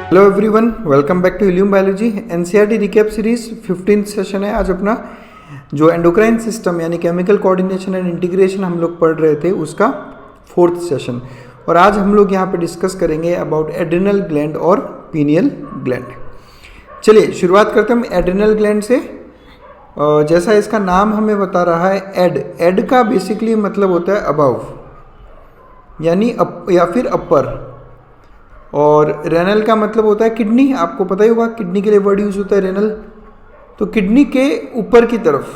Hello everyone, welcome back to Illume biology. NCERT recap series 15th session है आज अपना। जो एंडोक्राइन सिस्टम यानी केमिकल कोऑर्डिनेशन एंड इंटीग्रेशन हम लोग पढ़ रहे थे उसका 4th सेशन, और आज हम लोग यहाँ पे डिस्कस करेंगे अबाउट एड्रिनल ग्लैंड और पीनियल ग्लैंड। चलिए शुरुआत करते हैं हम एड्रिनल ग्लैंड से। जैसा इसका नाम हमें बता रहा है एड का बेसिकली मतलब होता है अबव यानी या फिर अपर, और रेनल का मतलब होता है किडनी। आपको पता ही होगा किडनी के लिए वर्ड यूज होता है रेनल, तो किडनी के ऊपर की तरफ।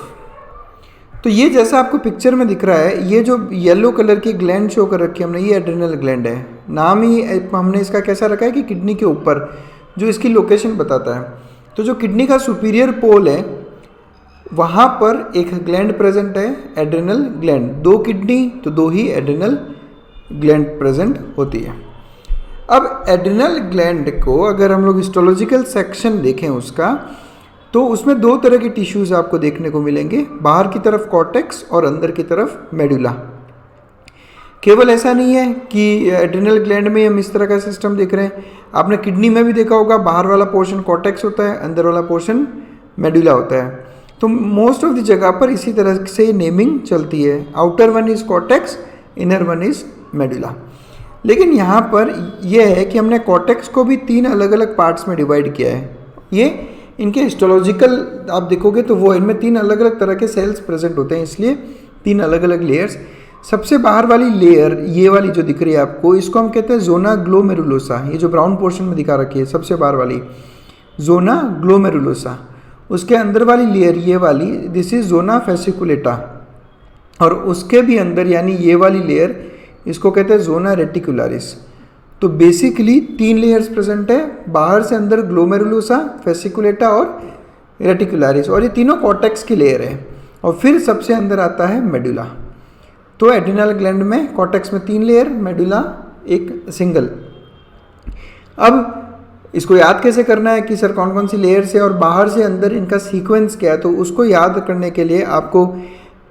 तो ये जैसा आपको पिक्चर में दिख रहा है, ये जो येलो कलर की ग्लैंड शो कर रखी है हमने, ये एड्रिनल ग्लैंड है। नाम ही हमने इसका कैसा रखा है कि किडनी के ऊपर, जो इसकी लोकेशन बताता है। तो जो किडनी का सुपीरियर पोल है वहाँ पर एक ग्लैंड प्रेजेंट है, एड्रिनल ग्लैंड। दो किडनी तो दो ही एड्रिनल ग्लैंड प्रेजेंट होती है। अब एड्रिनल ग्लैंड को अगर हम लोग हिस्टोलॉजिकल सेक्शन देखें उसका, तो उसमें दो तरह के टिश्यूज आपको देखने को मिलेंगे, बाहर की तरफ कॉर्टेक्स और अंदर की तरफ मेडुला। केवल ऐसा नहीं है कि एड्रिनल ग्लैंड में हम इस तरह का सिस्टम देख रहे हैं, आपने किडनी में भी देखा होगा, बाहर वाला पोर्शन कॉर्टेक्स होता है, अंदर वाला पोर्शन मेडुला होता है। तो मोस्ट ऑफ द जगह पर इसी तरह से नेमिंग चलती है, outer one is cortex, inner one is medulla. लेकिन यहाँ पर यह है कि हमने कॉर्टेक्स को भी तीन अलग अलग पार्ट्स में डिवाइड किया है। ये इनके हिस्टोलॉजिकल आप देखोगे तो वो इनमें तीन अलग अलग तरह के सेल्स प्रेजेंट होते हैं, इसलिए तीन अलग अलग लेयर्स। सबसे बाहर वाली लेयर ये वाली जो दिख रही है आपको, इसको हम कहते हैं जोना ग्लोमेरुलोसा। ये जो ब्राउन पोर्शन में दिखा रखी है सबसे बाहर वाली, जोना ग्लोमेरुलोसा। उसके अंदर वाली लेयर ये वाली, दिस इज जोना फेसिकुलेटा, और उसके भी अंदर यानी ये वाली लेयर, इसको कहते हैं जोना रेटिकुलारिस। तो बेसिकली तीन लेयर्स प्रेजेंट है, बाहर से अंदर ग्लोमेरुलोसा, फेसिकुलेटा और रेटिकुलारिस, और ये तीनों कॉर्टेक्स की लेयर है। और फिर सबसे अंदर आता है मेडुला। तो एड्रिनल ग्लैंड में कॉर्टेक्स में तीन लेयर, मेडुला एक सिंगल। अब इसको याद कैसे करना है कि सर कौन कौन सी लेयर्स है और बाहर से अंदर इनका सीक्वेंस क्या है, तो उसको याद करने के लिए आपको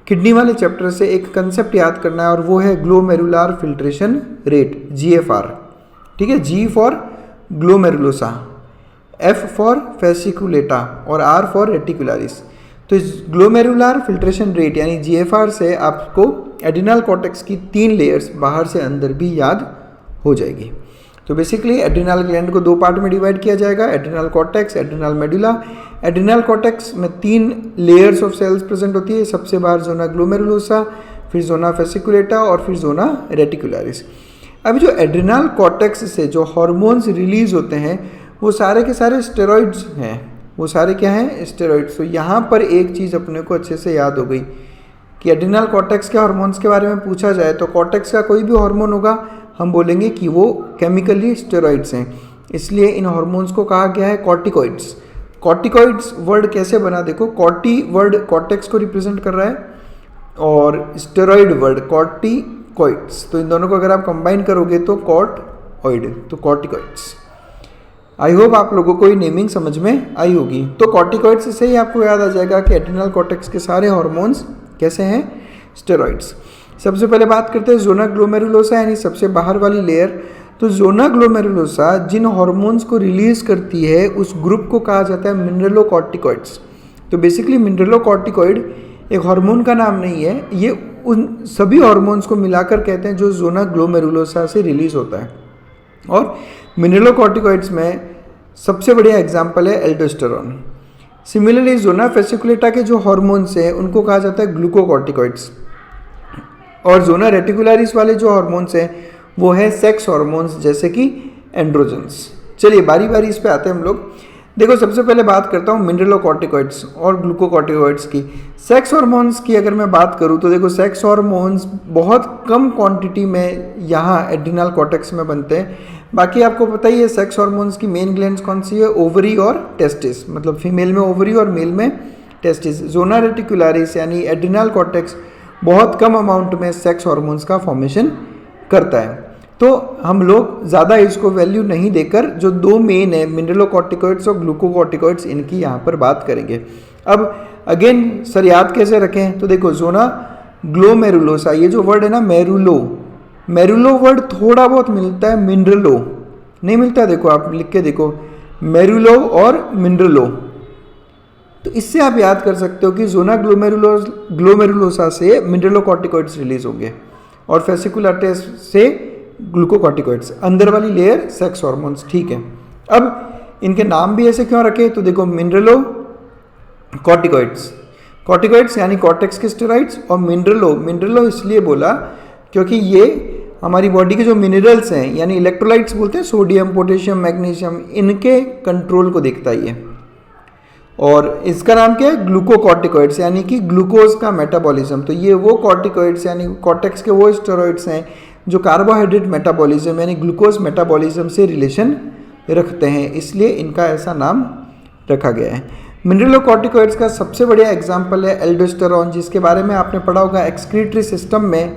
किडनी वाले चैप्टर से एक कंसेप्ट याद करना है, और वो है ग्लोमेरुलार फिल्ट्रेशन रेट, GFR। ठीक है, G for glomerulosa, F for fasciculata और R फॉर रेटिकुलारिस। तो इस ग्लोमेरुलार फिल्ट्रेशन रेट यानी GFR से आपको एड्रिनल कॉर्टेक्स की तीन लेयर्स बाहर से अंदर भी याद हो जाएगी। तो बेसिकली एड्रिनल ग्लैंड को दो पार्ट में डिवाइड किया जाएगा, adrenal cortex, adrenal medulla. Adrenal cortex में तीन लेयर्स ऑफ सेल्स प्रेजेंट होती है, सबसे बाहर जोना ग्लोमेरुलोसा, फिर जोना फेसिकुलेटा और फिर जोना रेटिकुलारिस। अभी जो एड्रिनल कॉर्टेक्स से जो हार्मोन्स रिलीज होते हैं वो सारे के सारे स्टेरॉइड्स हैं। वो सारे क्या हैं? स्टेरॉइड्स। तो यहाँ पर एक चीज़ अपने को अच्छे से याद हो गई कि एड्रिनल कॉर्टेक्स के हार्मोन्स के बारे में पूछा जाए तो कॉर्टेक्स का कोई भी हार्मोन होगा हम बोलेंगे कि वो केमिकली स्टेरॉइड्स हैं, इसलिए इन हार्मोन्स को कहा गया है कॉर्टिकॉइड्स। कॉर्टिकॉइड्स वर्ड कैसे बना, देखो, कॉर्टी वर्ड कॉर्टेक्स को रिप्रेजेंट कर रहा है और स्टेरॉइड वर्ड कॉर्टिकॉइड्स, तो इन दोनों को अगर आप कंबाइन करोगे तो कॉर्टॉइड, तो कॉर्टिकॉइड्स। आई होप आप लोगों को ये नेमिंग समझ में आई होगी। तो कॉर्टिकॉइड्स से ही आपको याद आ जाएगा कि एड्रिनल कॉर्टेक्स के सारे हार्मोन्स कैसे हैं? स्टेरॉइड्स। सबसे पहले बात करते हैं जोना ग्लोमेरुलोसा यानी सबसे बाहर वाली लेयर। तो जोना ग्लोमेरुलोसा जिन हार्मोन्स को रिलीज करती है उस ग्रुप को कहा जाता है मिनरलोकॉर्टिकॉइड्स। तो बेसिकली मिनरलोकॉर्टिकॉइड एक हार्मोन का नाम नहीं है, ये उन सभी हार्मोन्स को मिलाकर कहते हैं जो जोना ग्लोमेरुलोसा से रिलीज होता है। और मिनरलोकॉर्टिकॉइड्स में सबसे बढ़िया एग्जाम्पल है एल्डोस्टेरॉन। सिमिलरली जोना फेसिकुलेटा के जो हार्मोन्स हैं उनको कहा जाता है ग्लूकोकॉर्टिकॉइड्स, और जोना रेटिकुलारिस वाले जो हार्मोन्स हैं वो है सेक्स हार्मोन्स जैसे कि एंड्रोजन्स। चलिए बारी बारी इस पे आते हैं हम लोग। देखो सबसे पहले बात करता हूँ मिनरलोकॉर्टिकॉइड्स और ग्लूकोकॉर्टिकॉइड्स की। सेक्स हार्मोन्स की अगर मैं बात करूँ तो देखो सेक्स हार्मोन्स बहुत कम क्वांटिटी में यहाँ एड्रिनल कॉर्टेक्स में बनते हैं। बाकी आपको पता ही है सेक्स हार्मोन्स की मेन ग्लैंड्स कौन सी है? ओवरी और टेस्टिस, मतलब फीमेल में ओवरी और मेल में टेस्टिस। जोना रेटिकुलारिस यानी एड्रिनल कॉर्टेक्स बहुत कम अमाउंट में सेक्स हार्मोन्स का फॉर्मेशन करता है। तो हम लोग ज़्यादा इसको वैल्यू नहीं देकर जो दो मेन है मिनरलोकॉर्टिकॉइड्स और ग्लूकोकॉर्टिकॉइड्स, इनकी यहाँ पर बात करेंगे। अब अगेन सर याद कैसे रखें? तो देखो जोना ग्लोमेरुलोसा, ये जो वर्ड है ना मेरुलो, मेरुलो वर्ड थोड़ा बहुत मिलता है मिनरलो, नहीं मिलता। देखो आप लिख के देखो, मेरुलो और मिनरलो। तो इससे आप याद कर सकते हो कि जोना ग्लोमेरुलोसा से मिनरलोकॉर्टिकॉइड्स रिलीज होंगे और फेसिकुलाटे से ग्लूकोकॉर्टिकॉइड्स, अंदर वाली लेयर सेक्स हार्मोन्स। ठीक है, अब इनके नाम भी ऐसे क्यों रखे? तो देखो, मिनरलो कॉर्टिकॉइड्स, कॉर्टिकॉइड्स यानी कॉर्टेक्स के स्टेरॉइड्स, और मिनरलो इसलिए बोला क्योंकि ये हमारी बॉडी के जो मिनरल्स हैं यानी इलेक्ट्रोलाइट्स बोलते हैं, सोडियम, पोटेशियम, मैग्नीशियम, इनके कंट्रोल को देखता ही है। और इसका नाम क्या है? ग्लूकोकॉर्टिकॉइड्स, यानी कि ग्लूकोज का मेटाबॉलिज्म। तो ये वो कॉर्टिकॉइड्स यानी कॉर्टेक्स के वो स्टेरॉइड्स हैं जो कार्बोहाइड्रेट मेटाबॉलिज्म यानी ग्लूकोज मेटाबॉलिज्म से रिलेशन रखते हैं, इसलिए इनका ऐसा नाम रखा गया है। मिनरलोकॉर्टिकॉइड्स का सबसे बढ़िया एग्जाम्पल है एल्डोस्टेरॉन, जिसके बारे में आपने पढ़ा होगा एक्सक्रीटरी सिस्टम में।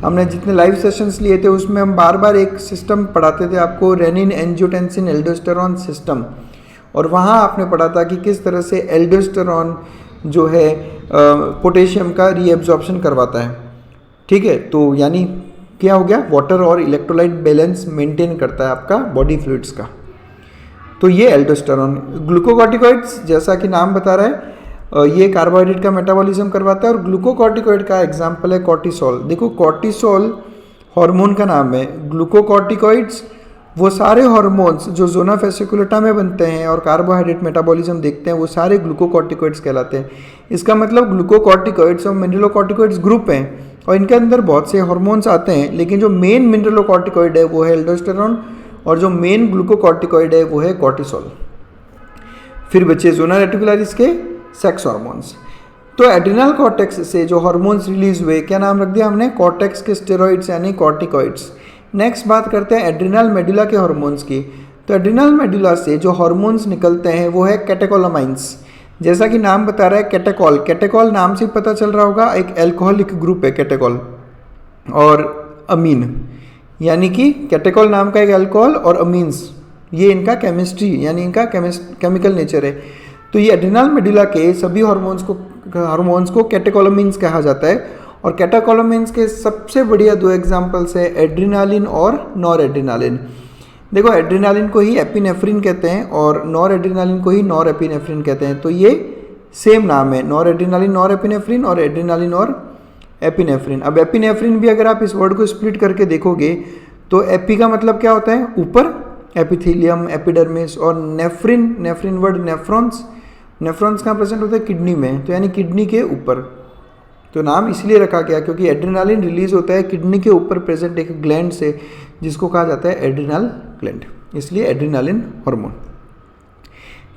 हमने जितने लाइव सेशंस लिए थे उसमें हम बार बार एक सिस्टम पढ़ाते थे आपको, रेनिन एंजियोटेंसिन एल्डोस्टेरॉन सिस्टम, और वहाँ आपने पढ़ा था कि किस तरह से एल्डोस्टेरॉन जो है पोटेशियम का रीएब्जॉर्प्शन करवाता है। ठीक है, तो यानी क्या हो गया? वाटर और इलेक्ट्रोलाइट बैलेंस मेंटेन करता है आपका बॉडी फ्लूइड्स का। तो ये एल्डोस्टेरॉन। ग्लूकोकॉर्टिकॉइड्स जैसा कि नाम बता रहा है ये कार्बोहाइड्रेट का मेटाबॉलिज्म करवाता है, और ग्लूकोकॉर्टिकॉइड का एग्जाम्पल है कॉर्टिसोल। देखो, कॉर्टिसोल हार्मोन का नाम है। ग्लूकोकॉर्टिकॉइड्स वो सारे हार्मोन्स जो जोना फेसिकुलेटा में बनते हैं और कार्बोहाइड्रेट मेटाबॉलिज्म देखते हैं, वो सारे ग्लूकोकॉर्टिकॉइड्स कहलाते हैं। इसका मतलब ग्लूकोकॉर्टिकॉइड्स और मिनरलोकॉर्टिकॉइड्स ग्रुप हैं और इनके अंदर बहुत से हार्मोन्स आते हैं, लेकिन जो मेन मिनरलोकॉर्टिकॉइड है वो है एल्डोस्टेरॉन और जो मेन ग्लूकोकॉर्टिकॉइड है वो है कॉर्टिसोल। फिर बचे जोना रेटिकुलरिस के सेक्स हार्मोन्स। तो एड्रिनल कॉर्टेक्स से जो हार्मोन्स रिलीज हुए, क्या नाम रख दिया हमने? कॉर्टेक्स के स्टेरॉइड्स यानी कॉर्टिकॉइड्स। नेक्स्ट बात करते हैं एड्रिनल मेडुला के हार्मोन्स की। तो एड्रिनल मेडुला से जो हार्मोन्स निकलते हैं वो है कैटेकोलामाइंस। जैसा कि नाम बता रहा है कैटेकॉल, कैटेकॉल नाम से पता चल रहा होगा एक एल्कोहलिक ग्रुप है कैटेकॉल, और अमीन, यानी कि कैटेकॉल नाम का एक अल्कोहल और अमीन्स, ये इनका केमिस्ट्री यानी इनका केमिकल नेचर है। तो ये एड्रिनल मेडुला के सभी हार्मोन्स को कैटेकोलामिन्स कहा जाता है, और कैटेकोलामिन्स के सबसे बढ़िया दो एग्जांपल्स है एड्रिनालिन और नॉर एड्रिनालिन। देखो, एड्रिनालिन को ही एपिनेफ्रिन कहते हैं और नॉर एड्रिनालिन को ही नॉर एपिनेफ्रिन कहते हैं। तो ये सेम नाम है, नॉर एड्रिनालिन नॉर एपिनेफ्रिन और एड्रिनालिन और एपिनेफ्रिन। अब एपिनेफ्रिन भी अगर आप इस वर्ड को स्प्लिट करके देखोगे तो एपी का मतलब क्या होता है? ऊपर, एपिथेलियम, एपिडर्मिस, और नेफ्रिन वर्ड नेफ्रॉन्स कहाँ प्रेजेंट होता है? किडनी में, तो यानी किडनी के ऊपर। तो नाम इसलिए रखा गया क्योंकि एड्रिनालिन रिलीज होता है किडनी के ऊपर प्रेजेंट एक ग्लैंड से, जिसको कहा जाता है एड्रिनल ग्लैंड, इसलिए एड्रिनालिन हार्मोन।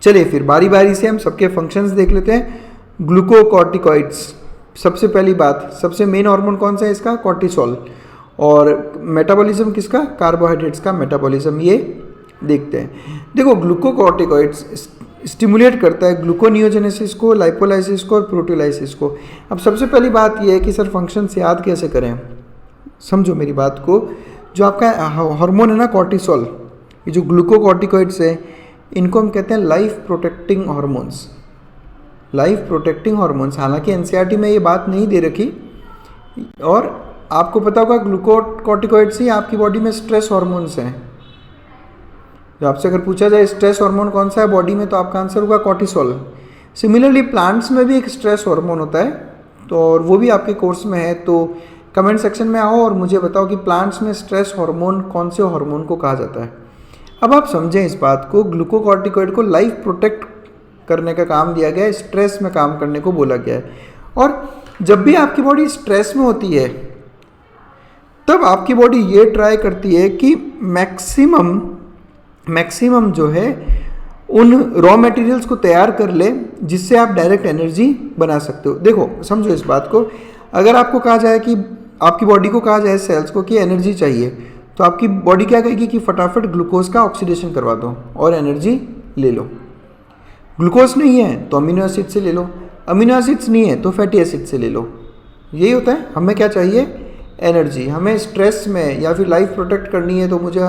चलिए फिर बारी बारी से हम सबके फंक्शंस देख लेते हैं। ग्लूकोकॉर्टिकॉइड्स, सबसे पहली बात, सबसे मेन हार्मोन कौन सा है इसका? कॉर्टिसोल। और मेटाबॉलिज्म किसका? कार्बोहाइड्रेट्स का मेटाबॉलिज्म, ये देखते हैं। देखो, ग्लूकोकॉर्टिकॉइड्स स्टिमुलेट करता है ग्लूकोनियोजेनेसिस को, लाइपोलाइसिस को और प्रोटीलाइसिस को। अब सबसे पहली बात यह है कि सर फंक्शंस याद कैसे करें? समझो मेरी बात को, जो आपका हार्मोन है ना कॉर्टिसोल, ये जो ग्लूकोकॉर्टिकॉइड्स है, इनको हम कहते हैं life protecting hormones. Life protecting hormones, हालांकि एनसीईआरटी में ये बात नहीं दे रखी, और आपको पता होगा ग्लूकोकॉर्टिकॉइड्स ही आपकी बॉडी में स्ट्रेस हार्मोन्स हैं। जो आपसे अगर पूछा जाए स्ट्रेस हार्मोन कौन सा है बॉडी में, तो आपका आंसर होगा कॉर्टिसोल। सिमिलरली प्लांट्स में भी एक स्ट्रेस हार्मोन होता है, तो और वो भी आपके कोर्स में है। तो कमेंट सेक्शन में आओ और मुझे बताओ कि प्लांट्स में स्ट्रेस हार्मोन कौन से हार्मोन को कहा जाता है। अब आप समझें इस बात को, ग्लूकोकॉर्टिकॉइड को लाइफ प्रोटेक्ट करने का काम दिया गया है, स्ट्रेस में काम करने को बोला गया है। और जब भी आपकी बॉडी स्ट्रेस में होती है तब आपकी बॉडी ये ट्राई करती है कि मैक्सिमम जो है उन रॉ मटेरियल्स को तैयार कर ले जिससे आप डायरेक्ट एनर्जी बना सकते हो। देखो समझो इस बात को, अगर आपको कहा जाए कि आपकी बॉडी को कहा जाए सेल्स को कि एनर्जी चाहिए, तो आपकी बॉडी क्या कहेगी कि फटाफट ग्लूकोज का ऑक्सीडेशन करवा दो और एनर्जी ले लो। ग्लूकोज नहीं है तो अमीनो एसिड से ले लो, अमीनो एसिड्स नहीं है तो फैटी एसिड से ले लो। यही होता है। हमें क्या चाहिए? एनर्जी। हमें स्ट्रेस में या फिर लाइफ प्रोटेक्ट करनी है तो मुझे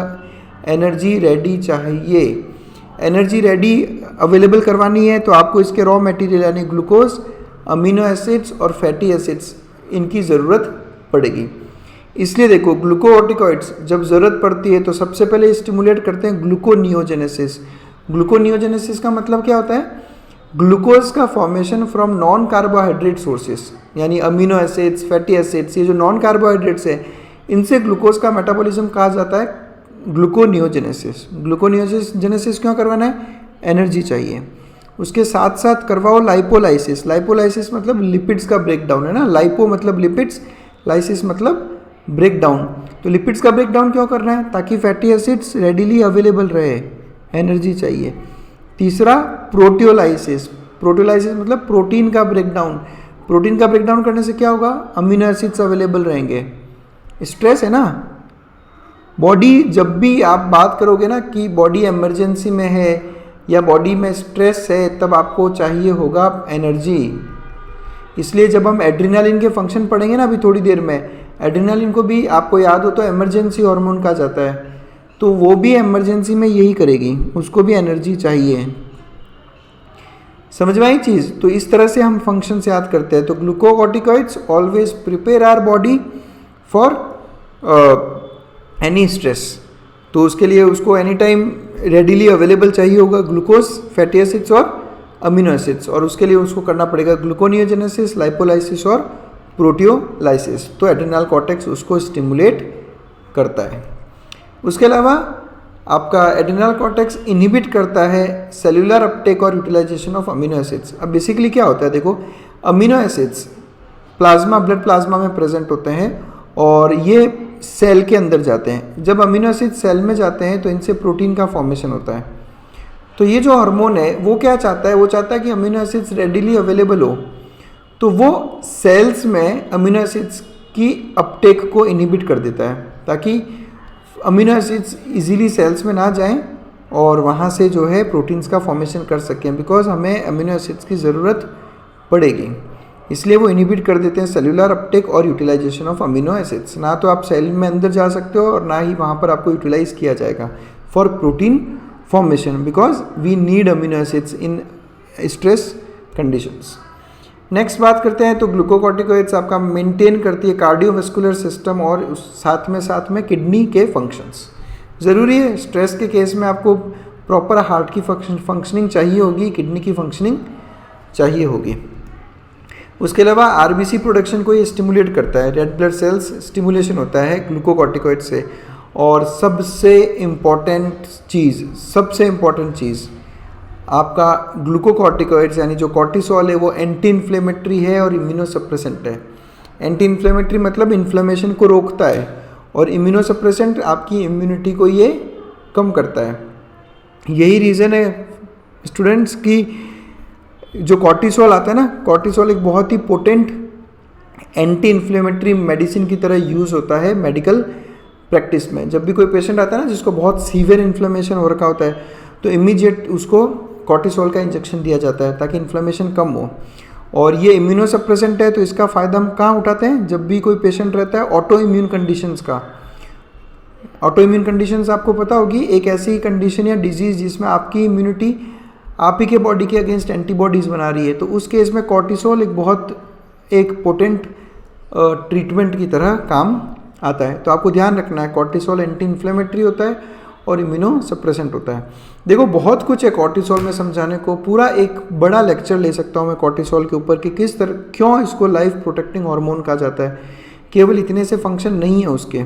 एनर्जी रेडी चाहिए। एनर्जी रेडी अवेलेबल करवानी है तो आपको इसके रॉ मटेरियल यानी ग्लूकोज, अमीनो एसिड्स और फैटी एसिड्स, इनकी ज़रूरत पड़ेगी। इसलिए देखो ग्लूकोकॉर्टिकॉइड्स जब ज़रूरत पड़ती है तो सबसे पहले स्टिमुलेट करते हैं ग्लूकोनियोजेनेसिस। ग्लूकोनियोजेनेसिस का मतलब क्या होता है? ग्लूकोज का formation from non carbohydrate sources, यानी अमीनो एसिड्स, फैटी एसिड्स, ये जो नॉन कार्बोहाइड्रेट्स है इनसे ग्लूकोज का मेटाबॉलिज्म कहा जाता है ग्लूकोनियोजेनेसिस। ग्लूकोनियोजेनेसिस क्यों करवाना है? एनर्जी चाहिए। उसके साथ साथ करवाओ लाइपोलाइसिस। लाइपोलाइसिस मतलब लिपिड्स का ब्रेकडाउन है ना, लाइपो मतलब लिपिड्स, लाइसिस मतलब ब्रेक डाउन। तो लिपिड्स का ब्रेक डाउन क्यों करना है? ताकि फैटी एसिड्स रेडिली अवेलेबल रहे, एनर्जी चाहिए। तीसरा प्रोटियोलाइसिस। प्रोटियोलाइसिस मतलब प्रोटीन का ब्रेकडाउन। प्रोटीन का ब्रेकडाउन करने से क्या होगा? अमीनो एसिड्स अवेलेबल रहेंगे। स्ट्रेस है ना, बॉडी जब भी आप बात करोगे ना कि बॉडी इमरजेंसी में है या बॉडी में स्ट्रेस है, तब आपको चाहिए होगा एनर्जी। इसलिए जब हम एड्रेनालिन के फंक्शन पढ़ेंगे ना अभी थोड़ी देर में, एड्रेनालिन को भी आपको याद हो तो इमरजेंसी हार्मोन कहा जाता है, तो वो भी इमरजेंसी में यही करेगी, उसको भी एनर्जी चाहिए। समझ में आई चीज़? तो इस तरह से हम फंक्शन याद करते हैं। तो glucocorticoids always prepare our body for any stress. तो उसके लिए उसको एनी टाइम रेडिली अवेलेबल चाहिए होगा ग्लूकोज, फैटी एसिड्स और अमीनो एसिड्स, और उसके लिए उसको करना पड़ेगा ग्लूकोनियोजेनेसिस, लाइपोलाइसिस और प्रोटियोलाइसिस। तो एड्रेनल कॉर्टेक्स उसको स्टिमुलेट करता है। उसके अलावा आपका एड्रेनल कॉर्टेक्स इनहिबिट करता है सेल्यूलर अपटेक और यूटिलाइजेशन ऑफ अमीनो एसिड्स। अब बेसिकली क्या होता है देखो, amino acids plasma, blood plasma में प्रेजेंट होते हैं और ये सेल के अंदर जाते हैं। जब अमीनो एसिड सेल में जाते हैं तो इनसे प्रोटीन का फॉर्मेशन होता है। तो ये जो हार्मोन है वो क्या चाहता है? वो चाहता है कि अमीनो एसिड्स रेडिली अवेलेबल हो, तो वो सेल्स में अमीनो एसिड्स की अपटेक को इनहिबिट कर देता है ताकि अमीनो एसिड्स इजीली सेल्स में ना जाएं और वहाँ से जो है प्रोटीन्स का फॉर्मेशन कर सकें, बिकॉज हमें अमीनो एसिड्स की ज़रूरत पड़ेगी। इसलिए वो इनहिबिट कर देते हैं सेल्यूलर अपटेक और यूटिलाइजेशन ऑफ अमीनो एसिड्स। ना तो आप सेल में अंदर जा सकते हो और ना ही वहाँ पर आपको यूटिलाइज किया जाएगा for protein formation, because we need amino acids in stress conditions. Next बात करते हैं तो ग्लूकोकॉर्टिकॉइड्स आपका मेंटेन करती है कार्डियोवास्कुलर सिस्टम और उस साथ में किडनी के फंक्शंस। ज़रूरी है स्ट्रेस के केस में आपको प्रॉपर हार्ट की फंक्शनिंग चाहिए होगी, किडनी की फंक्शनिंग चाहिए होगी। उसके अलावा आरबीसी प्रोडक्शन को ये स्टिमुलेट करता है, रेड ब्लड सेल्स स्टिमुलेशन होता है ग्लूकोकॉर्टिकॉइड से। और सबसे इम्पॉर्टेंट चीज़ आपका ग्लूकोकॉर्टिकॉइड्स यानी जो कॉर्टिसोल है वो एंटी इन्फ्लेमेटरी है और इम्यूनोसप्रेसेंट है। एंटी इन्फ्लेमेटरी मतलब इन्फ्लेमेशन को रोकता है और इम्यूनोसप्रेसेंट आपकी इम्यूनिटी को ये कम करता है। यही रीज़न है स्टूडेंट्स की जो कॉर्टिसोल आता है ना, कॉर्टिसोल एक बहुत ही पोटेंट एंटी इन्फ्लेमेटरी मेडिसिन की तरह यूज़ होता है मेडिकल प्रैक्टिस में। जब भी कोई पेशेंट आता है ना जिसको बहुत सीवियर इन्फ्लेमेशन हो रखा होता है तो इमीडिएट उसको कॉर्टिसोल का इंजेक्शन दिया जाता है ताकि इन्फ्लेमेशन कम हो। और ये इम्यूनोसप्रेसेंट है तो इसका फ़ायदा हम कहाँ उठाते हैं? जब भी कोई पेशेंट रहता है ऑटो इम्यून कंडीशंस का। ऑटो इम्यून कंडीशंस आपको पता होगी, एक ऐसी कंडीशन या डिजीज़ जिसमें आपकी इम्यूनिटी आप ही के बॉडी के अगेंस्ट एंटीबॉडीज़ बना रही है, तो उस केस में कॉर्टिसोल एक पोटेंट ट्रीटमेंट की तरह काम आता है। तो आपको ध्यान रखना है कॉर्टिसोल एंटी इन्फ्लेमेटरी होता है और इम्यूनो सप्रेसेंट होता है। देखो बहुत कुछ है कॉर्टिसोल में समझाने को, पूरा एक बड़ा लेक्चर ले सकता हूँ मैं कॉर्टिसोल के ऊपर कि किस तरह क्यों इसको लाइफ प्रोटेक्टिंग हार्मोन कहा जाता है। केवल इतने से फंक्शन नहीं है उसके,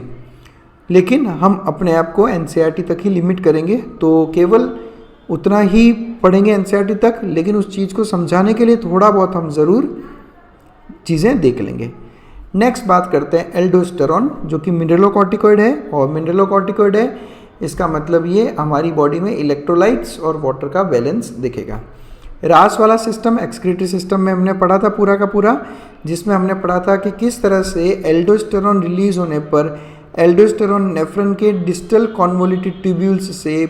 लेकिन हम अपने आप को एनसीईआरटी तक ही लिमिट करेंगे, तो केवल उतना ही पढ़ेंगे एनसीईआरटी तक, लेकिन उस चीज़ को समझाने के लिए थोड़ा बहुत हम ज़रूर चीज़ें देख लेंगे। नेक्स्ट बात करते हैं एल्डोस्टेरॉन, जो कि मिनरलोकॉर्टिकॉइड है। और मिनरलोकॉर्टिकॉइड है इसका मतलब ये हमारी बॉडी में इलेक्ट्रोलाइट्स और वाटर का बैलेंस दिखेगा। रास वाला सिस्टम एक्सक्रीटरी सिस्टम में हमने पढ़ा था पूरा का पूरा, जिसमें हमने पढ़ा था कि किस तरह से एल्डोस्टेरॉन रिलीज होने पर एल्डोस्टेरॉन नेफ्रॉन के डिस्टल कॉन्वोल्यूटेड ट्यूब्यूल्स से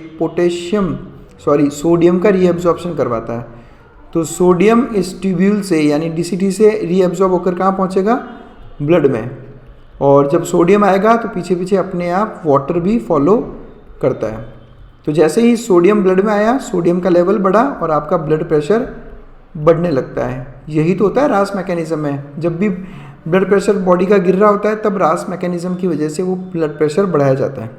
सोडियम का रीएब्जॉर्प्शन करवाता है। तो सोडियम इस ट्यूब्यूल से यानी डीसीटी से रीएब्जॉर्ब होकर कहाँ पहुँचेगा? ब्लड में। और जब सोडियम आएगा तो पीछे पीछे अपने आप वाटर भी फॉलो करता है। तो जैसे ही सोडियम ब्लड में आया, सोडियम का लेवल बढ़ा और आपका ब्लड प्रेशर बढ़ने लगता है। यही तो होता है रास मैकेनिज्म में। जब भी ब्लड प्रेशर बॉडी का गिर रहा होता है, तब रास मैकेनिज्म की वजह से वो ब्लड प्रेशर बढ़ाया जाता है।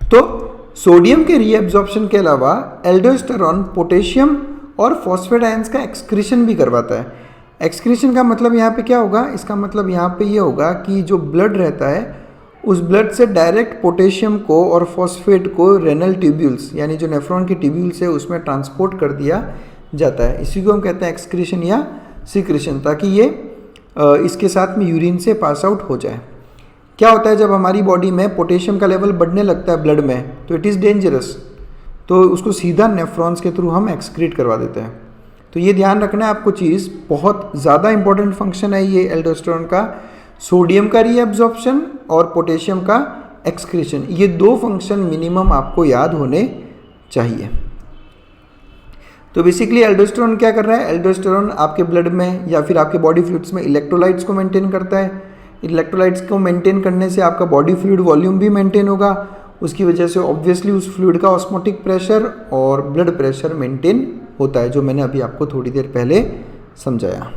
तो सोडियम के रीएब्जॉर्प्शन के अलावा एल्डोस्टेरॉन पोटेशियम और फॉस्फेट आयंस का एक्सक्रीशन भी करवाता है। एक्सक्रीशन का मतलब यहाँ पे क्या होगा, इसका मतलब यहाँ पे ये होगा कि जो ब्लड रहता है उस ब्लड से डायरेक्ट पोटेशियम को और फॉस्फेट को रेनल ट्यूब्यूल्स यानी जो नेफ्रॉन की ट्यूब्यूल्स है उसमें ट्रांसपोर्ट कर दिया जाता है। इसी को हम कहते हैं एक्सक्रीशन या सीक्रेशन, ताकि ये इसके साथ में यूरिन से पास आउट हो जाए। क्या होता है जब हमारी बॉडी में पोटेशियम का लेवल बढ़ने लगता है ब्लड में, तो इट इज़ डेंजरस, तो उसको सीधा नेफ्रॉन्स के थ्रू हम एक्सक्रीट करवा देते हैं। तो ये ध्यान रखना है आपको चीज़, बहुत ज़्यादा इंपॉर्टेंट फंक्शन है ये एल्डोस्टेरोन का, सोडियम का रीएब्जॉर्प्शन और पोटेशियम का एक्सक्रीशन। ये दो फंक्शन मिनिमम आपको याद होने चाहिए। तो बेसिकली एल्डोस्टेरोन क्या कर रहा है, एल्डोस्टेरोन आपके ब्लड में या फिर आपके बॉडी फ्लूइड्स में इलेक्ट्रोलाइट्स को मेंटेन करता है। इलेक्ट्रोलाइट्स को मेंटेन करने से आपका बॉडी फ्लूइड वॉल्यूम भी मेंटेन होगा, उसकी वजह से ऑब्वियसली उस फ्लूइड का ऑस्मोटिक प्रेशर और ब्लड प्रेशर मेंटेन होता है, जो मैंने अभी आपको थोड़ी देर पहले समझाया।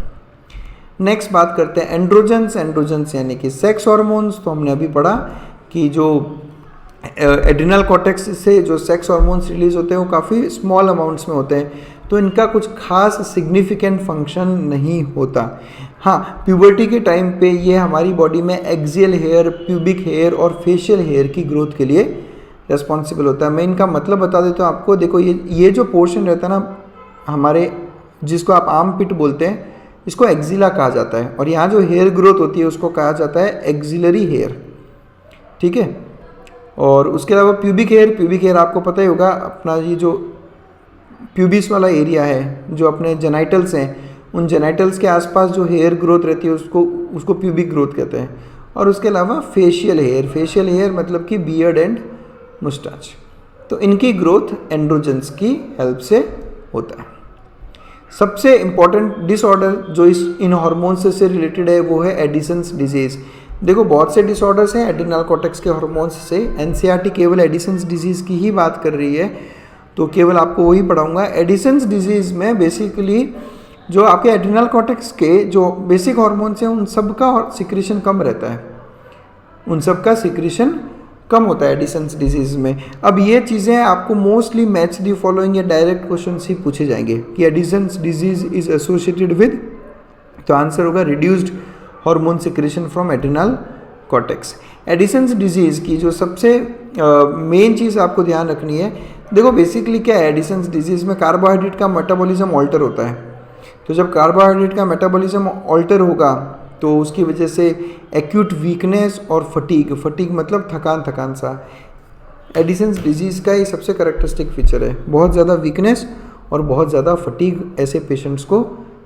नेक्स्ट बात करते हैं एंड्रोजन्स। एंड्रोजन्स यानी कि सेक्स हार्मोन्स। तो हमने अभी पढ़ा कि जो एड्रिनल कॉर्टेक्स से जो सेक्स हार्मोन्स रिलीज होते हैं वो काफ़ी स्मॉल अमाउंट्स में होते हैं, तो इनका कुछ खास सिग्निफिकेंट फंक्शन नहीं होता। हाँ, प्यूबर्टी के टाइम पे ये हमारी बॉडी में एक्सियल हेयर, प्यूबिक हेयर और फेशियल हेयर की ग्रोथ के लिए रिस्पॉन्सिबल होता है। मैं इनका मतलब बता देता हूँ आपको। देखो ये जो पोर्शन रहता है ना हमारे, जिसको आप आर्म पिट बोलते हैं, इसको एक्सिला कहा जाता है, और यहाँ जो हेयर ग्रोथ होती है उसको कहा जाता है एक्सिलरी हेयर, ठीक है। और उसके अलावा प्यूबिक हेयर आपको पता ही होगा, अपना ये जो प्यूबिस वाला एरिया है, जो अपने जेनाइटल्स हैं, उन जेनाइटल्स के आसपास जो हेयर ग्रोथ रहती है उसको प्यूबिक ग्रोथ कहते हैं। और उसके अलावा फेशियल हेयर मतलब कि बियर्ड एंड मुस्टाच। तो इनकी ग्रोथ एंड्रोजन्स की हेल्प से होता है। सबसे इम्पॉर्टेंट डिसऑर्डर जो इन हार्मोन्स से रिलेटेड है वो है एडिसन्स डिजीज़। देखो बहुत से डिसऑर्डर्स हैं एड्रिनल कॉर्टेक्स के हार्मोन्स से, एनसीईआरटी केवल एडिसन्स डिजीज़ की ही बात कर रही है, तो केवल आपको वही पढ़ाऊंगा। एडिसन्स डिजीज़ में बेसिकली जो आपके एड्रिनल कॉर्टेक्स के जो बेसिक हार्मोन्स हैं उन सब का सिक्रीशन कम रहता है, उन सब का सिक्रीशन कम होता है एडिसन्स डिजीज़ में। अब ये चीज़ें आपको मोस्टली मैच दी फॉलोइंग या डायरेक्ट क्वेश्चन ही पूछे जाएंगे कि Edison's disease is associated with, तो आंसर होगा reduced hormone secretion from adrenal cortex. Edison's disease की जो सबसे मेन चीज़ आपको ध्यान रखनी है, देखो बेसिकली क्या है, एडिसन्स डिजीज़ में कार्बोहाइड्रेट का मेटाबॉलिज्म ऑल्टर होता है। तो जब कार्बोहाइड्रेट का मेटाबॉलिज्म ऑल्टर होगा तो उसकी वजह से एक्यूट वीकनेस और फटीग मतलब थकान सा एडिसन्स डिजीज़ का ये सबसे करेक्टरिस्टिक फीचर है। बहुत ज़्यादा वीकनेस और बहुत ज़्यादा फटीग ऐसे पेशेंट्स को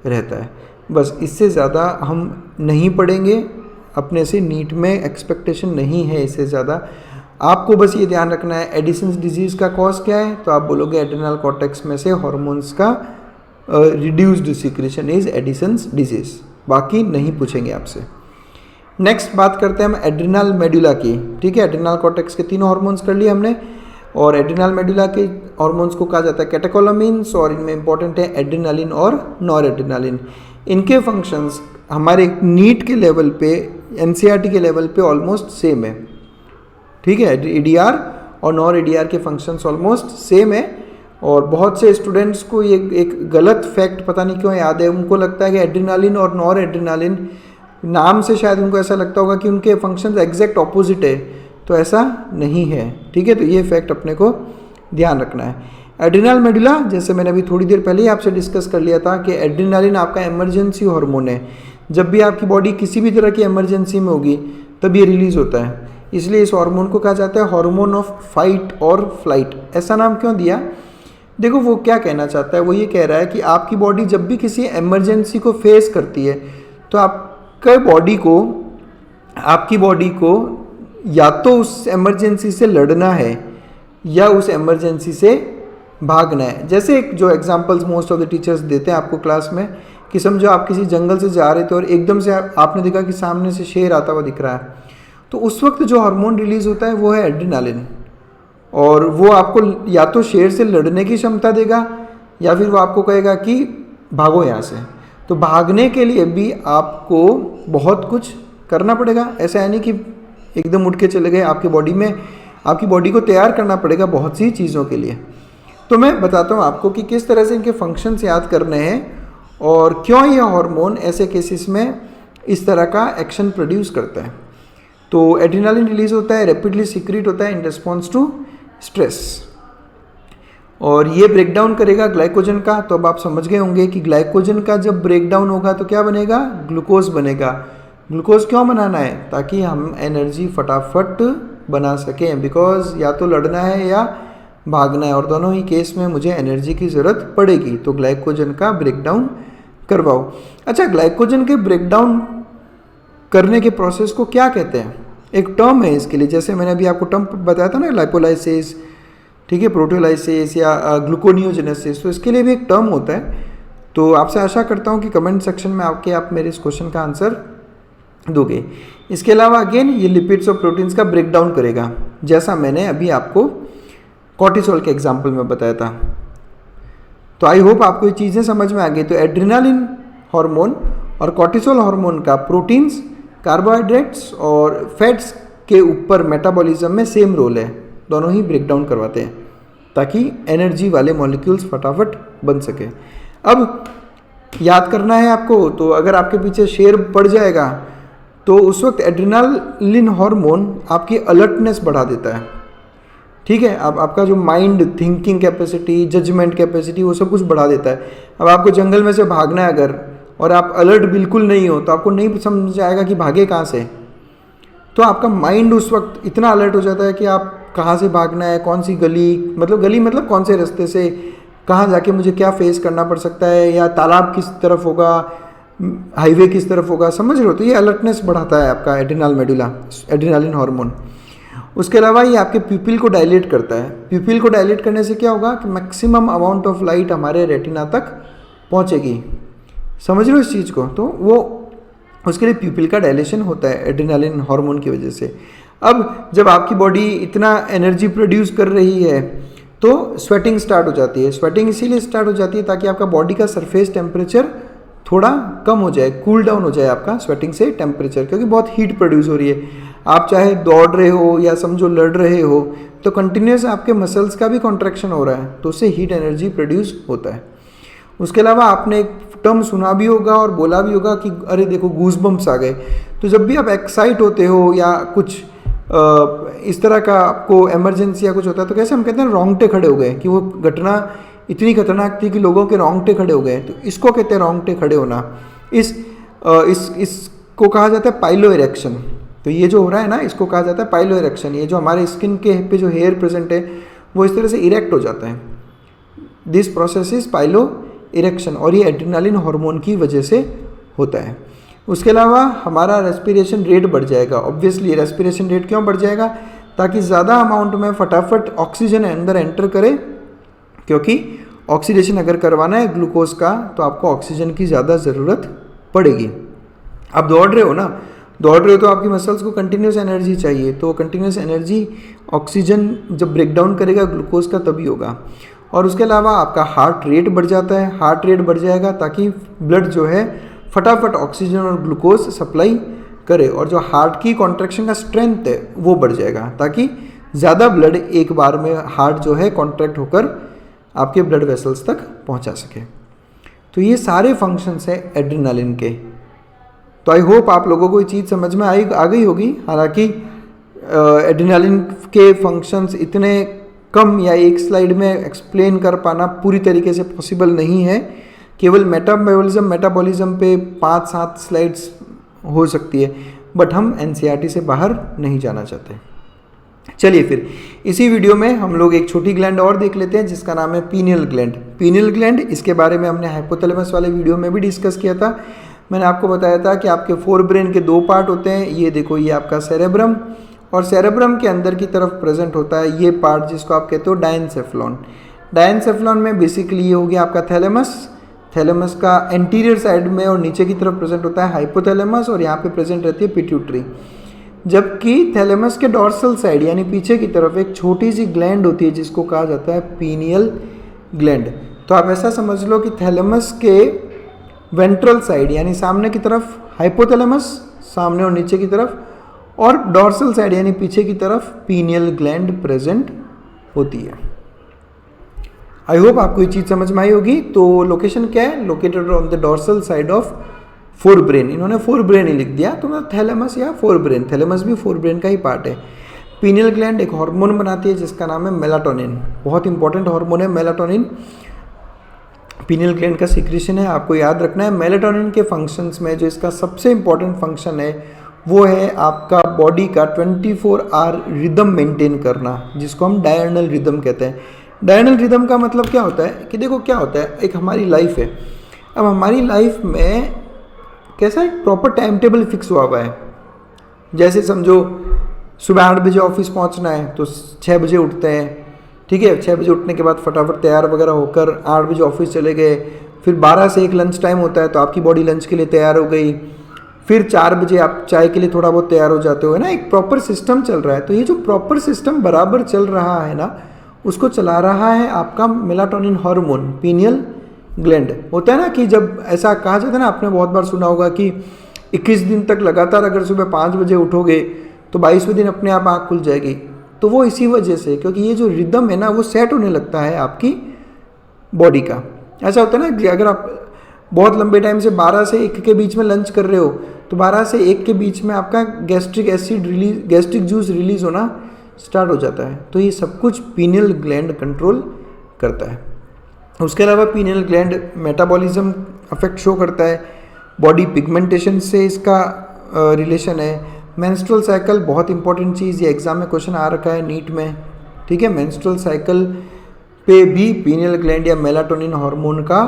रहता है। बस इससे ज़्यादा हम नहीं पढ़ेंगे, अपने से नीट में एक्सपेक्टेशन नहीं है इससे ज़्यादा। आपको बस ये ध्यान रखना है एडिसन्स डिजीज़ का कॉज क्या है, तो आप बोलोगे एड्रिनल कॉर्टेक्स में से हार्मोन्स का reduced secretion is Edison's disease, बाकी नहीं पूछेंगे आपसे। नेक्स्ट बात करते हैं हम एड्रिनल मेडुला की, ठीक है। एड्रिनल कॉर्टेक्स के तीनों हार्मोन्स कर लिए हमने, और एड्रिनल मेडुला के हार्मोन्स को कहा जाता है कैटेकोलामिन्स, और इनमें इंपॉर्टेंट है एड्रिनालिन और नॉर एड्रिनालिन। इनके फंक्शंस हमारे नीट के लेवल पे, एनसीईआरटी के लेवल पे ऑलमोस्ट सेम है, ठीक है। ईडीआर और नॉर ईडीआर के फंक्शंस ऑलमोस्ट सेम है। और बहुत से स्टूडेंट्स को ये एक गलत फैक्ट पता नहीं क्यों याद है, उनको लगता है कि एड्रिनालिन और नॉर एड्रिनालिन नाम से शायद उनको ऐसा लगता होगा कि उनके फंक्शंस एग्जैक्ट ऑपोजिट है, तो ऐसा नहीं है, ठीक है। तो ये फैक्ट अपने को ध्यान रखना है। एड्रिनल मेडुला, जैसे मैंने अभी थोड़ी देर पहले ही आपसे डिस्कस कर लिया था कि एड्रिनालिन आपका इमरजेंसी हार्मोन है। जब भी आपकी बॉडी किसी भी तरह की इमरजेंसी में होगी तब ये रिलीज होता है, इसलिए इस हार्मोन को कहा जाता है हार्मोन ऑफ फाइट और फ्लाइट। ऐसा नाम क्यों दिया, देखो वो क्या कहना चाहता है, वो ये कह रहा है कि आपकी बॉडी जब भी किसी इमरजेंसी को फेस करती है तो आपकी बॉडी को या तो उस इमरजेंसी से लड़ना है या उस इमरजेंसी से भागना है। जैसे एक जो examples most of the teachers देते हैं आपको क्लास में कि समझो आप किसी जंगल से जा रहे थे और एकदम से आपने देखा कि सामने से शेर आता हुआ दिख रहा है, तो उस वक्त जो हार्मोन रिलीज होता है वो है एड्रिनालिन, और वो आपको या तो शेर से लड़ने की क्षमता देगा या फिर वो आपको कहेगा कि भागो यहाँ से। तो भागने के लिए भी आपको बहुत कुछ करना पड़ेगा। ऐसा है नहीं कि एकदम उठ के चले गए, आपके बॉडी में, आपकी बॉडी को तैयार करना पड़ेगा बहुत सी चीज़ों के लिए। तो मैं बताता हूँ आपको कि किस तरह से इनके फंक्शंस याद करने हैं और क्यों यह हार्मोन ऐसे केसेस में इस तरह का एक्शन प्रोड्यूस करता है। तो एड्रेनालिन रिलीज होता है, रैपिडली सीक्रेट होता है इन रिस्पॉन्स टू स्ट्रेस, और ये ब्रेक डाउन करेगा ग्लाइकोजन का। तो अब आप समझ गए होंगे कि ग्लाइकोजन का जब ब्रेक डाउन होगा तो क्या बनेगा, ग्लूकोज बनेगा। ग्लूकोज क्यों बनाना है, ताकि हम एनर्जी फटाफट बना सकें, बिकॉज या तो लड़ना है या भागना है, और दोनों ही केस में मुझे एनर्जी की ज़रूरत पड़ेगी। तो ग्लाइकोजन का ब्रेक डाउन करवाओ। अच्छा, ग्लाइकोजन के ब्रेक डाउन करने के प्रोसेस को क्या कहते हैं, एक टर्म है इसके लिए। जैसे मैंने अभी आपको टर्म बताया था ना, लाइपोलाइसिस, ठीक है, प्रोटियोलाइसिस या ग्लूकोनियोजेनेसिस, तो इसके लिए भी एक टर्म होता है। तो आपसे आशा करता हूँ कि कमेंट सेक्शन में आके आप मेरे इस क्वेश्चन का आंसर दोगे। इसके अलावा अगेन ये लिपिड्स और प्रोटीन्स का ब्रेक डाउन करेगा, जैसा मैंने अभी आपको कॉर्टिसोल के एग्जाम्पल में बताया था। तो आई होप आपको ये चीज़ें समझ में आ गई। तो एड्रेनालिन हार्मोन और कॉर्टिसोल हार्मोन का प्रोटीन्स, कार्बोहाइड्रेट्स और फैट्स के ऊपर मेटाबॉलिज्म में सेम रोल है, दोनों ही ब्रेक डाउन करवाते हैं ताकि एनर्जी वाले मॉलिक्यूल्स फटाफट बन सके। अब याद करना है आपको, तो अगर आपके पीछे शेर पड़ जाएगा तो उस वक्त एड्रेनालिन हार्मोन आपकी अलर्टनेस बढ़ा देता है, ठीक है। अब आपका जो mind, thinking capacity, judgement capacity, वो सब कुछ बढ़ा देता है। अब आपको जंगल में से भागना है अगर, और आप अलर्ट बिल्कुल नहीं हो, तो आपको नहीं समझ आएगा कि भागे कहाँ से। तो आपका माइंड उस वक्त इतना अलर्ट हो जाता है कि आप कहाँ से भागना है, कौन सी गली मतलब कौन से रास्ते से कहाँ जाके मुझे क्या फेस करना पड़ सकता है, या तालाब किस तरफ होगा, हाईवे किस तरफ होगा, समझ रहे हो। तो ये अलर्टनेस बढ़ाता है आपका एड्रेनल मेडुला, एड्रेनालिन हार्मोन। उसके अलावा ये आपके प्यूपिल को डायलेट करता है। प्यूपिल को डायलेट करने से क्या होगा कि मैक्सिमम अमाउंट ऑफ लाइट हमारे रेटिना तक पहुँचेगी, समझ रहे हो इस चीज़ को। तो वो उसके लिए प्यूपिल का डायलेशन होता है एड्रेनालिन हार्मोन की वजह से। अब जब आपकी बॉडी इतना एनर्जी प्रोड्यूस कर रही है तो स्वेटिंग स्टार्ट हो जाती है। स्वेटिंग इसीलिए स्टार्ट हो जाती है ताकि आपका बॉडी का सरफेस टेम्परेचर थोड़ा कम हो जाए, कूल डाउन हो जाए आपका स्वेटिंग से टेम्परेचर, क्योंकि बहुत हीट प्रोड्यूस हो रही है। आप चाहे दौड़ रहे हो या समझो लड़ रहे हो, तो कंटिन्यूस आपके मसल्स का भी कॉन्ट्रैक्शन हो रहा है, तो उससे हीट एनर्जी प्रोड्यूस होता है। उसके अलावा आपने एक टर्म सुना भी होगा और बोला भी होगा कि अरे देखो गूज बम्प्स आ गए। तो जब भी आप एक्साइट होते हो या कुछ इस तरह का आपको इमरजेंसी या कुछ होता है, तो कैसे हम कहते हैं रोंगटे खड़े हो गए, कि वो घटना इतनी खतरनाक थी कि लोगों के रोंगटे खड़े हो गए। तो इसको कहते हैं रोंगटे खड़े होना। इसको कहा जाता है पाइलो इरेक्शन। तो ये जो हो रहा है ना, इसको कहा जाता है पाइलो इरेक्शन। ये जो हमारे स्किन के पे जो हेयर प्रेजेंट है वो इस तरह से इरेक्ट हो जाता है। This process is pilo erection, और ये एड्रेनालिन हार्मोन की वजह से होता है। उसके अलावा हमारा रेस्पिरेशन रेट बढ़ जाएगा। ऑब्वियसली रेस्पिरेशन रेट क्यों बढ़ जाएगा, ताकि ज़्यादा अमाउंट में फटाफट ऑक्सीजन अंदर एंटर करे, क्योंकि ऑक्सीडेशन अगर करवाना है ग्लूकोज का तो आपको ऑक्सीजन की ज़्यादा ज़रूरत पड़ेगी। आप दौड़ रहे हो ना, दौड़ रहे हो तो आपकी मसल्स को कंटिन्यूस एनर्जी चाहिए, तो कंटिन्यूस एनर्जी ऑक्सीजन जब ब्रेक डाउन करेगा ग्लूकोज का तभी होगा। और उसके अलावा आपका हार्ट रेट बढ़ जाता है। हार्ट रेट बढ़ जाएगा ताकि ब्लड जो है फटाफट ऑक्सीजन और ग्लूकोज सप्लाई करे, और जो हार्ट की कॉन्ट्रैक्शन का स्ट्रेंथ है वो बढ़ जाएगा, ताकि ज़्यादा ब्लड एक बार में हार्ट जो है कॉन्ट्रैक्ट होकर आपके ब्लड वेसल्स तक पहुंचा सके। तो ये सारे फंक्शंस हैं एड्रेनालिन के। तो आई होप आप लोगों को ये चीज़ समझ में आ गई होगी। हालांकि एड्रेनालिन के फंक्शंस इतने कम या एक स्लाइड में एक्सप्लेन कर पाना पूरी तरीके से पॉसिबल नहीं है। केवल मेटाबॉलिज्म पे 5-7 स्लाइड्स हो सकती है, बट हम एनसीईआरटी से बाहर नहीं जाना चाहते। चलिए फिर इसी वीडियो में हम लोग एक छोटी ग्लैंड और देख लेते हैं जिसका नाम है पीनियल ग्लैंड। पीनियल ग्लैंड, इसके बारे में हमने हाइपोथैलेमस वाले वीडियो में भी डिस्कस किया था। मैंने आपको बताया था कि आपके फोर ब्रेन के 2 पार्ट होते हैं। ये देखो, ये आपका सेरेब्रम, और सेरेब्रम के अंदर की तरफ प्रेजेंट होता है ये पार्ट जिसको आप कहते हो डायनसेफ्लॉन। डायनसेफ्लॉन में बेसिकली ये हो गया आपका थैलेमस। थैलेमस का एंटीरियर साइड में और नीचे की तरफ प्रेजेंट होता है हाइपोथैलेमस, और यहाँ पे प्रेजेंट रहती है पिट्यूटरी। जबकि थैलेमस के डॉर्सल साइड यानी पीछे की तरफ एक छोटी सी ग्लैंड होती है जिसको कहा जाता है पीनियल ग्लैंड। तो आप ऐसा समझ लो कि थैलेमस के वेंट्रल साइड यानी सामने की तरफ हाइपोथैलेमस, सामने और नीचे की तरफ, और डॉर्सल साइड यानी पीछे की तरफ पीनियल ग्लैंड प्रेजेंट होती है। आई होप आपको ये चीज़ समझ में आई होगी। तो लोकेशन क्या है? Located on the dorsal side of fore brain. इन्होंने फोर ब्रेन ही लिख दिया, तो मतलब थैलेमस या फोर ब्रेन, थैलेमस भी फोर ब्रेन का ही पार्ट है। पीनियल ग्लैंड एक हार्मोन बनाती है जिसका नाम है मेलाटोनिन, बहुत इंपॉर्टेंट हार्मोन है मेलाटोनिन। पीनियल ग्लैंड का सिक्रीशन है, आपको याद रखना है। मेलाटोनिन के फंक्शंस में जो इसका सबसे इंपॉर्टेंट फंक्शन है वो है आपका बॉडी का 24 आवर रिदम मेंटेन करना, जिसको हम डायर्नल रिदम कहते हैं। डायर्नल रिदम का मतलब क्या होता है कि देखो क्या होता है, एक हमारी लाइफ है। अब हमारी लाइफ में कैसा एक प्रॉपर टाइम टेबल फिक्स हुआ है। जैसे समझो सुबह 8 बजे ऑफिस पहुंचना है तो 6 बजे उठते हैं, ठीक है। 6 बजे उठने के बाद फटाफट तैयार वगैरह होकर 8 बजे ऑफिस चले गए। फिर 12 से 1 लंच टाइम होता है तो आपकी बॉडी लंच के लिए तैयार हो गई। फिर 4 बजे आप चाय के लिए थोड़ा बहुत तैयार हो जाते हो, है ना। एक प्रॉपर सिस्टम चल रहा है। तो ये जो प्रॉपर सिस्टम बराबर चल रहा है ना, उसको चला रहा है आपका मेलाटोनिन हार्मोन, पीनियल ग्लैंड। होता है ना कि जब ऐसा कहा जाता है ना, आपने बहुत बार सुना होगा कि 21 दिन तक लगातार अगर सुबह 5 बजे उठोगे तो 22वें दिन अपने आप आँख खुल जाएगी। तो वो इसी वजह से, क्योंकि ये जो रिदम है ना वो सेट होने लगता है आपकी बॉडी का। ऐसा होता है ना कि अगर आप बहुत लंबे टाइम से 12 से 1 के बीच में लंच कर रहे हो तो 12 से 1 के बीच में आपका gastric acid release, gastric juice release होना स्टार्ट हो जाता है। तो ये सब कुछ पीनियल ग्लैंड कंट्रोल करता है। उसके अलावा pineal gland metabolism affect show करता है, बॉडी पिगमेंटेशन से इसका रिलेशन है। मेंस्ट्रुअल साइकिल बहुत इंपॉर्टेंट चीज़, ये एग्जाम में क्वेश्चन आ रखा है नीट में, ठीक है। मेंस्ट्रुअल साइकिल पे भी पीनियल ग्लैंड या मेलाटोनिन हार्मोन का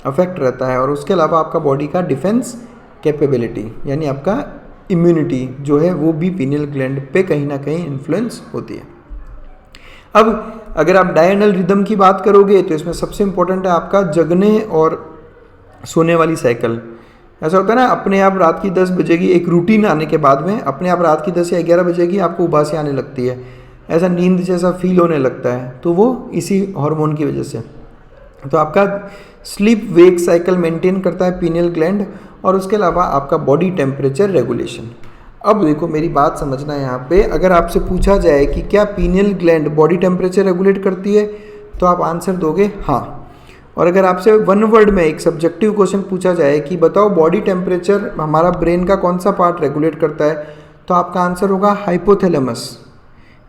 अफेक्ट रहता है। और उसके अलावा आपका बॉडी का डिफेंस कैपेबिलिटी यानी आपका इम्यूनिटी जो है वो भी पीनियल ग्लैंड पे कहीं ना कहीं इन्फ्लुएंस होती है। अब अगर आप डायर्नल रिदम की बात करोगे तो इसमें सबसे इंपॉर्टेंट है आपका जगने और सोने वाली साइकिल। ऐसा होता है ना, अपने आप रात की 10 बजे की एक रूटीन आने के बाद में अपने आप रात की 10 या 11 बजे की आपको उबासी आने लगती है, ऐसा नींद जैसा फील होने लगता है, तो वो इसी हार्मोन की वजह से। तो आपका स्लीप वेक साइकिल मेंटेन करता है पीनियल ग्लैंड, और उसके अलावा आपका बॉडी टेम्परेचर रेगुलेशन। अब देखो मेरी बात समझना है यहाँ पे, अगर आपसे पूछा जाए कि क्या pineal gland body temperature regulate करती है तो आप आंसर दोगे हाँ। और अगर आपसे वन वर्ड में एक सब्जेक्टिव क्वेश्चन पूछा जाए कि बताओ बॉडी टेम्परेचर हमारा ब्रेन का कौन सा पार्ट रेगुलेट करता है, तो आपका आंसर होगा हाइपोथैलेमस।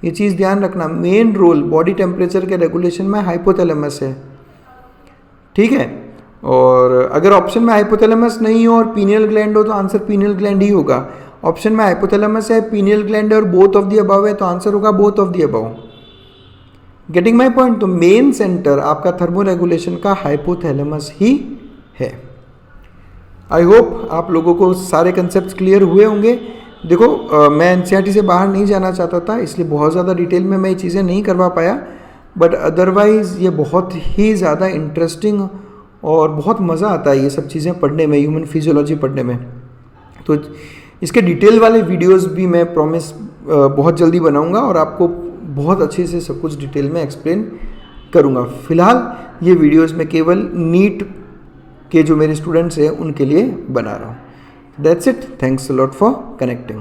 ये चीज़ ध्यान रखना, मेन रोल बॉडी टेम्परेचर के रेगुलेशन में हाइपोथैलेमस है, ठीक है। और अगर ऑप्शन में हाइपोथैलेमस नहीं हो और पीनियल ग्लैंड हो तो आंसर पीनियल ग्लैंड ही होगा। ऑप्शन में हाइपोथैलेमस है, पीनियल ग्लैंड है और बोथ ऑफ द अबव है तो आंसर होगा both of the above. Getting my point. तो मेन सेंटर आपका थर्मो रेगुलेशन का हाइपोथैलेमस ही है। आई होप आप लोगों को सारे कंसेप्ट क्लियर हुए होंगे। देखो मैं एनसीईआरटी से बाहर नहीं जाना चाहता था, इसलिए बहुत ज़्यादा डिटेल में मैं ये चीज़ें नहीं करवा पाया, बट अदरवाइज़ ये बहुत ही ज़्यादा इंटरेस्टिंग और बहुत मज़ा आता है ये सब चीज़ें पढ़ने में, ह्यूमन फिजियोलॉजी पढ़ने में। तो इसके डिटेल वाले वीडियोस भी मैं प्रॉमिस बहुत जल्दी बनाऊंगा और आपको बहुत अच्छे से सब कुछ डिटेल में एक्सप्लेन करूंगा। फिलहाल ये वीडियोस मैं केवल नीट के जो मेरे स्टूडेंट्स हैं उनके लिए बना रहा हूँ। That's it, thanks a lot for connecting.